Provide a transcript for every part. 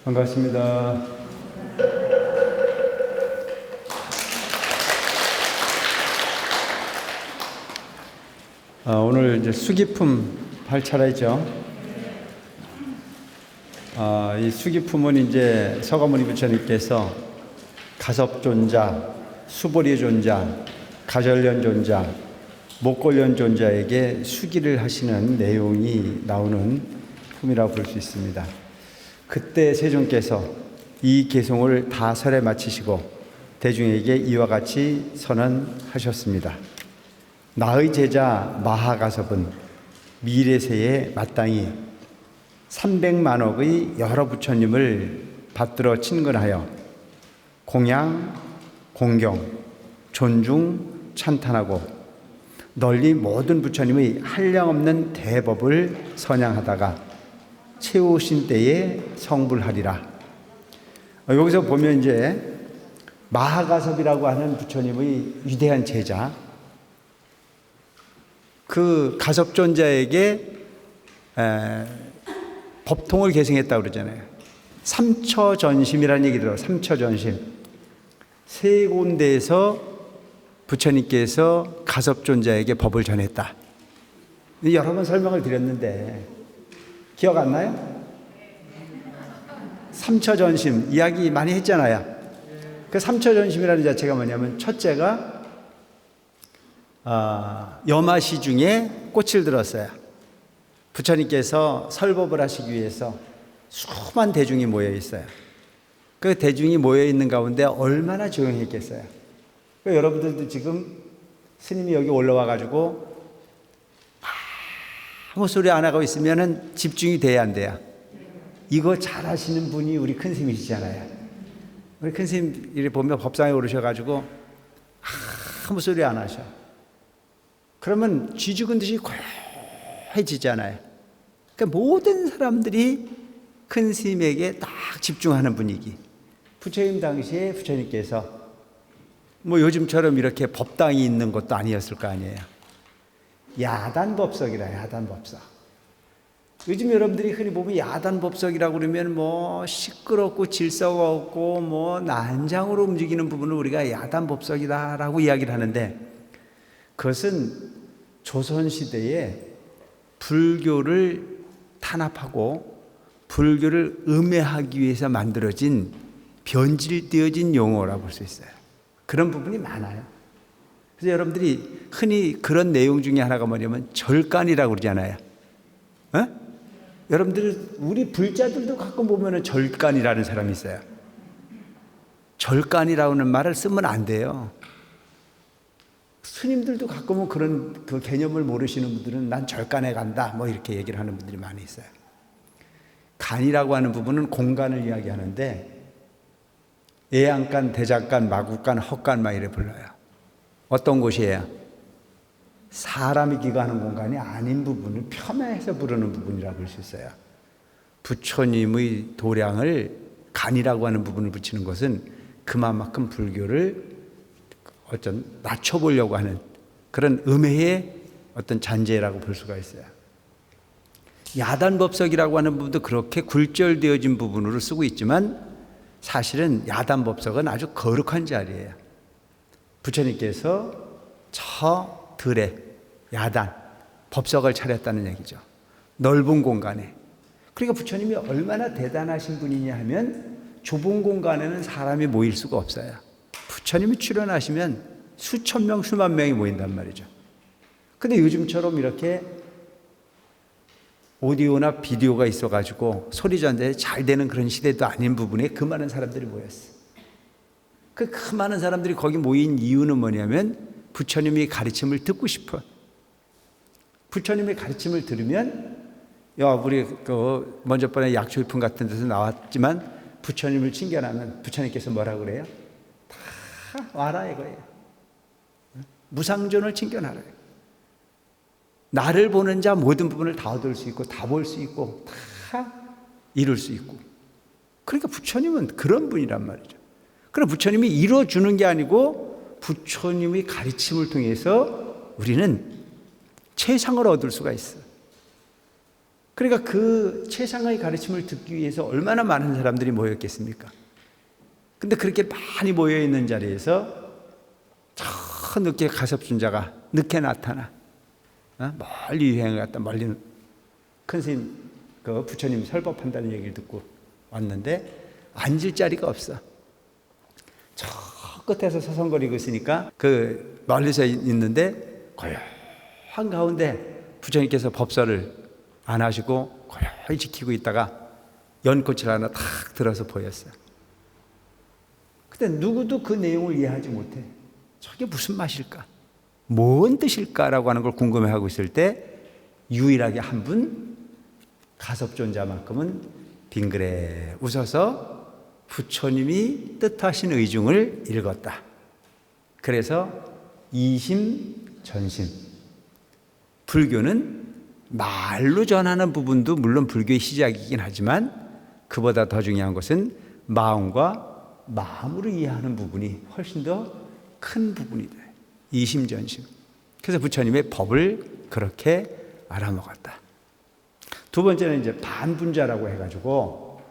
반갑습니다. 오늘 이제 수기품 할 차례죠. 이 수기품은 이제 서가모니 부처님께서 가섭존자, 수보리존자, 가전련존자, 목걸련존자에게 수기를 하시는 내용이 나오는 품이라고 볼 수 있습니다. 그때 세존께서 이 개송을 다 설에 마치시고 대중에게 이와 같이 선언하셨습니다. 나의 제자 마하가섭은 미래세에 마땅히 300만억의 여러 부처님을 받들어 친근하여 공양, 공경, 존중, 찬탄하고 널리 모든 부처님의 한량없는 대법을 선양하다가 채우신 때에 성불하리라. 여기서 보면 이제 마하가섭이라고 하는 부처님의 위대한 제자, 그 가섭존자에게 법통을 계승했다고 그러잖아요. 삼처전심이라는 얘기 들어요. 삼처전심. 세 군데에서 부처님께서 가섭존자에게 법을 전했다. 여러 번 설명을 드렸는데 기억 안 나요? 삼처전심 이야기 많이 했잖아요. 그 삼처전심이라는 자체가 뭐냐면, 첫째가 여마시 중에 꽃을 들었어요. 부처님께서 설법을 하시기 위해서 수많은 대중이 모여 있어요. 그 대중이 모여 있는 가운데 얼마나 조용했겠어요. 여러분들도 지금 스님이 여기 올라와 가지고 아무 소리 안 하고 있으면은 집중이 돼야 안 돼요? 이거 잘 하시는 분이 우리 큰 스님이시잖아요. 우리 큰 스님 이렇게 보면 법상에 오르셔가지고 아무 소리 안 하셔. 그러면 쥐 죽은 듯이 고요해지잖아요. 그러니까 모든 사람들이 큰 스님에게 딱 집중하는 분위기. 부처님 당시에 부처님께서 뭐 요즘처럼 이렇게 법당이 있는 것도 아니었을 거 아니에요. 야단법석이라, 야단법석. 요즘 여러분들이 흔히 보면 야단법석이라고 그러면 뭐 시끄럽고 질서가 없고 뭐 난장으로 움직이는 부분을 우리가 야단법석이다라고 이야기를 하는데, 그것은 조선시대에 불교를 탄압하고 불교를 음해하기 위해서 만들어진 변질되어진 용어라고 볼 수 있어요. 그런 부분이 많아요. 그래서 여러분들이 흔히 그런 내용 중에 하나가 뭐냐면 절간이라고 그러잖아요. 여러분들 우리 불자들도 가끔 보면 절간이라는 사람이 있어요. 절간이라는 말을 쓰면 안 돼요. 스님들도 가끔은 그런 그 개념을 모르시는 분들은 난 절간에 간다 뭐 이렇게 얘기를 하는 분들이 많이 있어요. 간이라고 하는 부분은 공간을 이야기하는데, 애양간, 대작간, 마국간, 헛간 막 이래 불러요. 어떤 곳이에요? 사람이 기거하는 공간이 아닌 부분을 폄하해서 부르는 부분이라고 볼 수 있어요. 부처님의 도량을 간이라고 하는 부분을 붙이는 것은 그만큼 불교를 어떤 낮춰보려고 하는 그런 음해의 어떤 잔재라고 볼 수가 있어요. 야단법석이라고 하는 부분도 그렇게 굴절되어진 부분으로 쓰고 있지만, 사실은 야단법석은 아주 거룩한 자리예요. 부처님께서 저 들에 야단, 법석을 차렸다는 얘기죠. 넓은 공간에. 그러니까 부처님이 얼마나 대단하신 분이냐 하면, 좁은 공간에는 사람이 모일 수가 없어요. 부처님이 출연하시면 수천 명, 수만 명이 모인단 말이죠. 근데 요즘처럼 이렇게 오디오나 비디오가 있어가지고 소리 전달이 잘 되는 그런 시대도 아닌 부분에 그 많은 사람들이 모였어요. 그 많은 사람들이 거기 모인 이유는 뭐냐면 부처님의 가르침을 듣고 싶어. 부처님의 가르침을 들으면, 우리 먼저 번에 약초일품 같은 데서 나왔지만 부처님을 칭견하면 부처님께서 뭐라고 그래요? 다 와라 이거예요. 무상존을 칭견하라. 나를 보는 자 모든 부분을 다 얻을 수 있고 다 볼 수 있고 다 이룰 수 있고. 그러니까 부처님은 그런 분이란 말이죠. 그럼 부처님이 이루어주는 게 아니고 부처님의 가르침을 통해서 우리는 최상을 얻을 수가 있어요. 그러니까 그 최상의 가르침을 듣기 위해서 얼마나 많은 사람들이 모였겠습니까? 근데 그렇게 많이 모여있는 자리에서 저 늦게 가섭존자가 늦게 나타나. 멀리 유행을 갔다 멀리 큰 스님, 그 부처님 설법한다는 얘기를 듣고 왔는데 앉을 자리가 없어. 저 끝에서 서성거리고 있으니까 그 멀리서 있는데 고요한 가운데 부처님께서 법설을 안 하시고 고요히 지키고 있다가 연꽃을 하나 탁 들어서 보였어요. 근데 누구도 그 내용을 이해하지 못해. 저게 무슨 맛일까? 뭔 뜻일까라고 하는 걸 궁금해하고 있을 때 유일하게 한 분 가섭존자만큼은 빙그레 웃어서 부처님이 뜻하신 의중을 읽었다. 그래서 이심전심. 불교는 말로 전하는 부분도 물론 불교의 시작이긴 하지만 그보다 더 중요한 것은 마음과 마음으로 이해하는 부분이 훨씬 더 큰 부분이다. 이심전심. 그래서 부처님의 법을 그렇게 알아먹었다. 두 번째는 이제 반분자라고 해가지고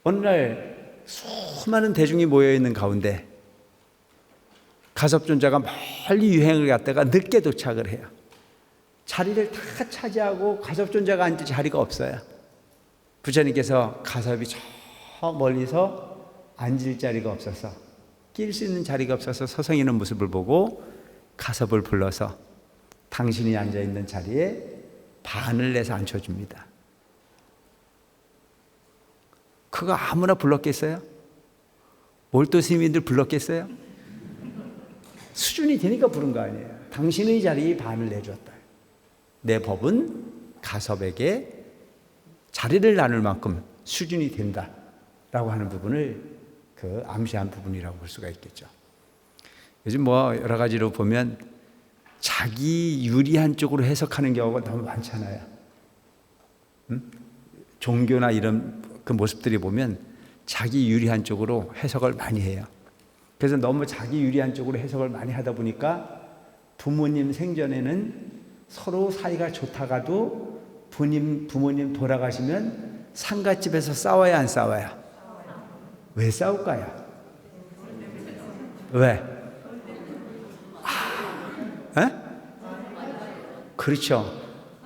어느 날 수많은 대중이 모여있는 가운데 가섭존자가 멀리 유행을 갔다가 늦게 도착을 해요. 자리를 다 차지하고 가섭존자가 앉을 자리가 없어요. 부처님께서 가섭이 저 멀리서 앉을 자리가 없어서 낄 수 있는 자리가 없어서 서성이는 모습을 보고 가섭을 불러서 당신이 앉아있는 자리에 반을 내서 앉혀줍니다. 그거 아무나 불렀겠어요? 몰도 스님들 불렀겠어요? 수준이 되니까 부른 거 아니에요. 당신의 자리에 반을 내줬다. 내 법은 가섭에게 자리를 나눌 만큼 수준이 된다라고 하는 부분을 그 암시한 부분이라고 볼 수가 있겠죠. 요즘 뭐 여러 가지로 보면 자기 유리한 쪽으로 해석하는 경우가 너무 많잖아요. 종교나 이런 그 모습들이 보면 자기 유리한 쪽으로 해석을 많이 해요. 그래서 너무 자기 유리한 쪽으로 해석을 많이 하다 보니까 부모님 생전에는 서로 사이가 좋다가도 부모님 돌아가시면 상갓집에서 싸워야 안 싸워요? 왜 싸울까요? 왜? 그렇죠.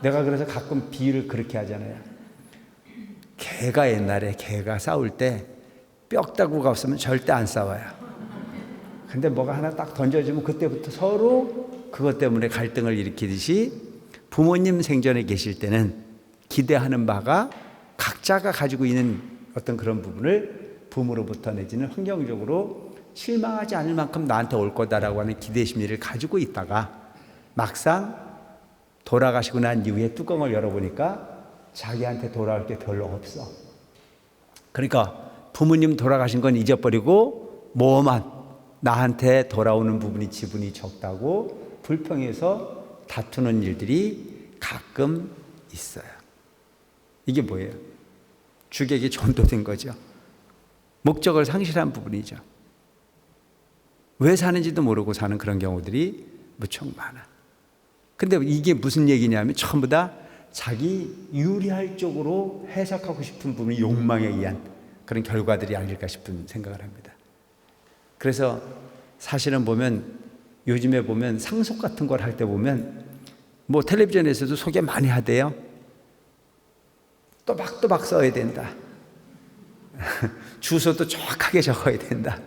내가 그래서 가끔 비유를 그렇게 하잖아요. 개가 옛날에 개가 싸울 때 뼈다구가 없으면 절대 안 싸워요. 근데 뭐가 하나 딱 던져주면 그때부터 서로 그것 때문에 갈등을 일으키듯이 부모님 생전에 계실 때는 기대하는 바가 각자가 가지고 있는 어떤 그런 부분을 부모로부터 내지는 환경적으로 실망하지 않을 만큼 나한테 올 거다라고 하는 기대 심리를 가지고 있다가 막상 돌아가시고 난 이후에 뚜껑을 열어보니까 자기한테 돌아올 게 별로 없어. 그러니까 부모님 돌아가신 건 잊어버리고 뭐만 나한테 돌아오는 부분이 지분이 적다고 불평해서 다투는 일들이 가끔 있어요. 이게 뭐예요? 주객이 전도된 거죠. 목적을 상실한 부분이죠. 왜 사는지도 모르고 사는 그런 경우들이 무척 많아. 근데 이게 무슨 얘기냐면 전부 다 자기 유리할 쪽으로 해석하고 싶은 부분이 욕망에 의한 그런 결과들이 아닐까 싶은 생각을 합니다. 그래서 사실은 보면 요즘에 보면 상속 같은 걸 할 때 보면 뭐 텔레비전에서도 소개 많이 하대요. 또박또박 써야 된다. 주소도 정확하게 적어야 된다.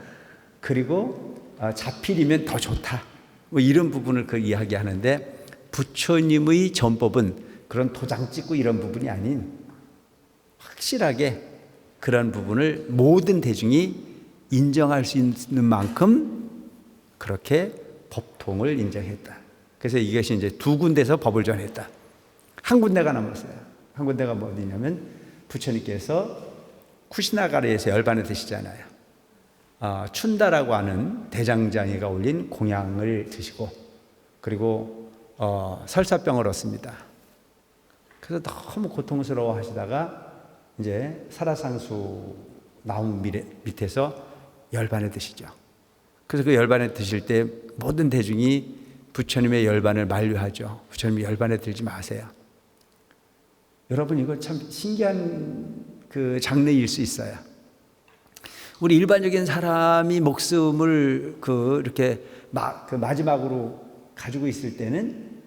그리고 자필이면 더 좋다. 뭐 이런 부분을 그 이야기하는데 부처님의 전법은 그런 도장 찍고 이런 부분이 아닌 확실하게 그런 부분을 모든 대중이 인정할 수 있는 만큼 그렇게 법통을 인정했다. 그래서 이것이 이제 두 군데서 법을 전했다. 한 군데가 남았어요. 한 군데가 어디냐면 부처님께서 쿠시나가르에서 열반을 드시잖아요. 춘다라고 하는 대장장이가 올린 공양을 드시고 그리고 설사병을 얻습니다. 그래서 너무 고통스러워 하시다가 이제 사라상수 나무 밑에서 열반을 드시죠. 그래서 그 열반에 드실 때 모든 대중이 부처님의 열반을 만류하죠. 부처님이 열반에 들지 마세요. 여러분 이거 참 신기한 그 장르일 수 있어요. 우리 일반적인 사람이 목숨을 이렇게 그 마지막으로 가지고 있을 때는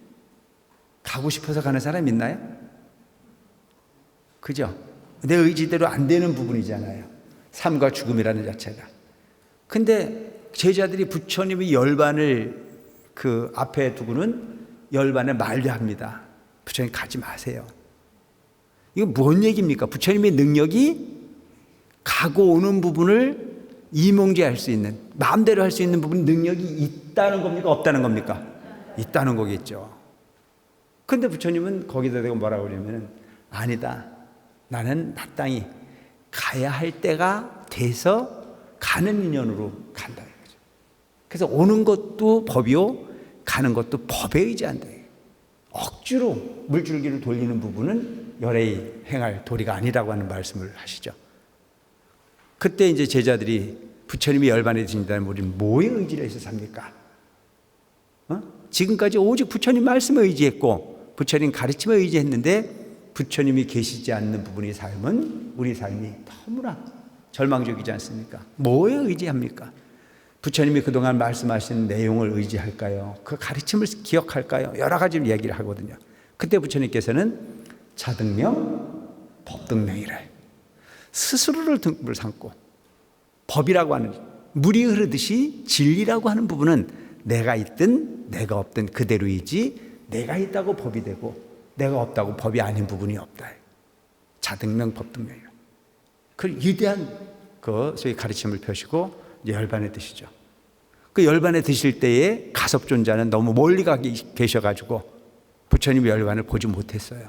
가고 싶어서 가는 사람 있나요? 그죠? 내 의지대로 안 되는 부분이잖아요. 삶과 죽음이라는 자체가. 근데 제자들이 부처님의 열반을 그 앞에 두고는 열반에 만류합니다. 부처님 가지 마세요. 이거 뭔 얘기입니까? 부처님의 능력이 가고 오는 부분을 이몽제할 수 있는, 마음대로 할 수 있는 부분 능력이 있다는 겁니까? 없다는 겁니까? 있다는 거겠죠. 근데 부처님은 거기다 대고 뭐라고 그러냐면, 아니다. 나는 마땅히 가야 할 때가 돼서 가는 인연으로 간다. 그래서 오는 것도 법이요, 가는 것도 법에 의지한다. 억지로 물줄기를 돌리는 부분은 열애의 행할 도리가 아니라고 하는 말씀을 하시죠. 그때 이제 제자들이 부처님이 열반에 드신다면 우리는 뭐에 의지를 해서 삽니까? 지금까지 오직 부처님 말씀에 의지했고 부처님 가르침에 의지했는데 부처님이 계시지 않는 부분의 삶은 우리 삶이 너무나 절망적이지 않습니까? 뭐에 의지합니까? 부처님이 그동안 말씀하신 내용을 의지할까요? 그 가르침을 기억할까요? 여러 가지 이야기를 하거든요. 그때 부처님께서는 자등명, 법등명이래. 스스로를 등불 삼고 법이라고 하는, 물이 흐르듯이 진리라고 하는 부분은 내가 있든 내가 없든 그대로이지, 내가 있다고 법이 되고 내가 없다고 법이 아닌 부분이 없다. 자등명, 법등명이라. 그 위대한 소위 가르침을 펴시고 이제 열반에 드시죠. 그 열반에 드실 때에 가섭존자는 너무 멀리 가 계셔가지고 부처님 열반을 보지 못했어요.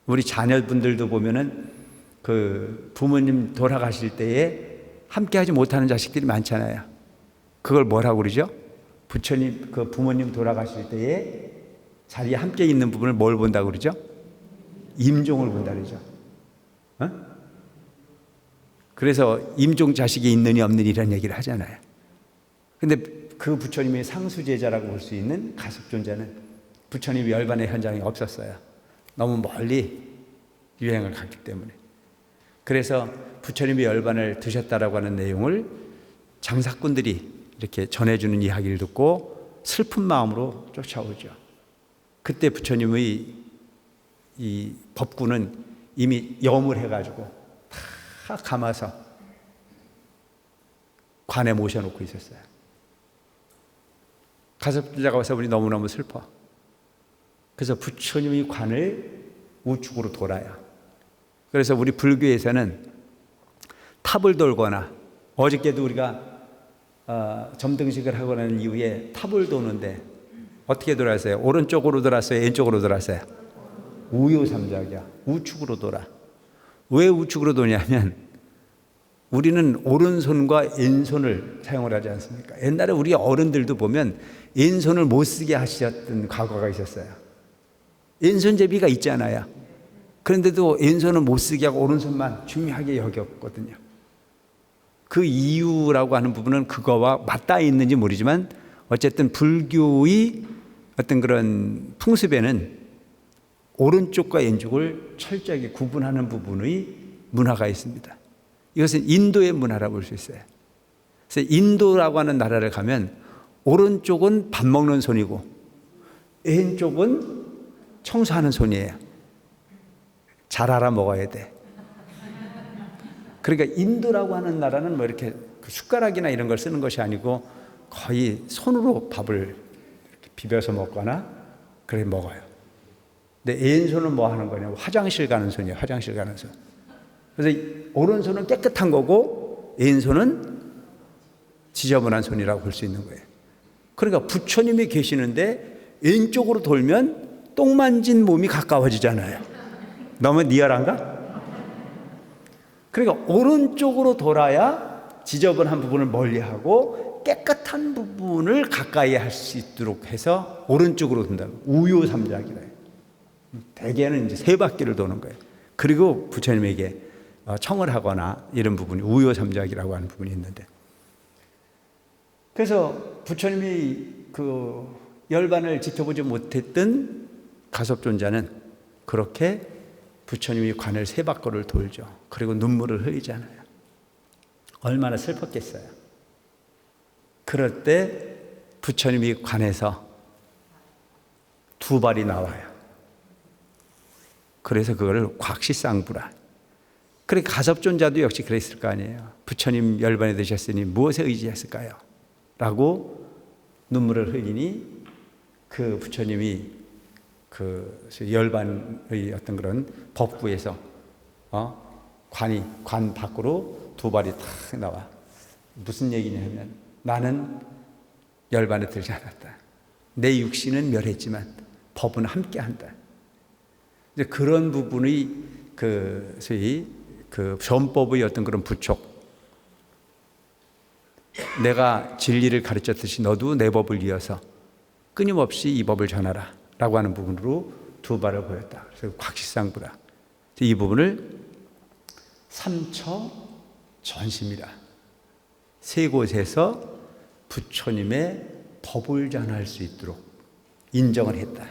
우리 자녀분들도 보면은 그 부모님 돌아가실 때에 함께 하지 못하는 자식들이 많잖아요. 그걸 뭐라고 그러죠? 부처님, 그 부모님 돌아가실 때에 자리에 함께 있는 부분을 뭘 본다고 그러죠? 임종을 본다 그러죠. 그래서 임종 자식이 있느니 없느니 이런 얘기를 하잖아요. 근데 그 부처님의 상수제자라고 볼 수 있는 가섭존자는 부처님 열반의 현장에 없었어요. 너무 멀리 유행을 갔기 때문에. 그래서 부처님이 열반을 드셨다라고 하는 내용을 장사꾼들이 이렇게 전해주는 이야기를 듣고 슬픈 마음으로 쫓아오죠. 그때 부처님의 이 법구는 이미 염을 해가지고 다 감아서 관에 모셔놓고 있었어요. 가섭존자가 와서 우리 너무너무 슬퍼. 그래서 부처님이 관을 우측으로 돌아요. 그래서 우리 불교에서는 탑을 돌거나, 어저께도 우리가 점등식을 하고 난 이후에 탑을 도는데 어떻게 돌았어요? 오른쪽으로 돌았어요? 왼쪽으로 돌았어요? 우요삼작이야. 우측으로 돌아. 왜 우측으로 도냐면 우리는 오른손과 왼손을 사용을 하지 않습니까? 옛날에 우리 어른들도 보면 왼손을 못 쓰게 하셨던 과거가 있었어요. 왼손잡이가 있잖아요. 그런데도 왼손은 못 쓰게 하고 오른손만 중요하게 여겼거든요. 그 이유라고 하는 부분은 그거와 맞닿아 있는지 모르지만 어쨌든 불교의 어떤 그런 풍습에는 오른쪽과 왼쪽을 철저하게 구분하는 부분의 문화가 있습니다. 이것은 인도의 문화라고 볼 수 있어요. 그래서 인도라고 하는 나라를 가면 오른쪽은 밥 먹는 손이고 왼쪽은 청소하는 손이에요. 잘 알아 먹어야 돼. 그러니까 인도라고 하는 나라는 뭐 이렇게 숟가락이나 이런 걸 쓰는 것이 아니고 거의 손으로 밥을 이렇게 비벼서 먹거나 그렇게 먹어요. 근데 왼손은 뭐 하는 거냐면 화장실 가는 손이에요. 화장실 가는 손. 그래서 오른손은 깨끗한 거고 왼손은 지저분한 손이라고 볼 수 있는 거예요. 그러니까 부처님이 계시는데 왼쪽으로 돌면 똥 만진 몸이 가까워지잖아요. 너무 리얼한가? 그러니까 오른쪽으로 돌아야 지저분한 부분을 멀리하고 깨끗한 부분을 가까이 할 수 있도록 해서 오른쪽으로 돈다. 우요삼작이라 해요. 대개는 이제 세 바퀴를 도는 거예요. 그리고 부처님에게 청을 하거나 이런 부분이 우요삼작이라고 하는 부분이 있는데, 그래서 부처님이 그 열반을 지켜보지 못했던 가섭존자는 그렇게 부처님이 관을 세 바퀴를 돌죠. 그리고 눈물을 흘리잖아요. 얼마나 슬펐겠어요. 그럴 때 부처님이 관에서 두 발이 나와요. 그래서 그거를 곽시쌍부라. 그래 가섭존자도 역시 그랬을 거 아니에요. 부처님 열반에 드셨으니 무엇에 의지했을까요? 라고 눈물을 흘리니 그 부처님이 그 열반의 어떤 그런 법구에서 관 밖으로 두 발이 탁 나와. 무슨 얘기냐면 나는 열반에 들지 않았다. 내 육신은 멸했지만 법은 함께한다. 이제 그런 부분의 소위 전법의 어떤 그런 부촉. 내가 진리를 가르쳤듯이 너도 내 법을 이어서 끊임없이 이 법을 전하라 라고 하는 부분으로 두 발을 보였다. 그래서 곽시쌍부라. 이 부분을 삼처 전심이라. 세 곳에서 부처님의 법을 전할 수 있도록 인정을 했다.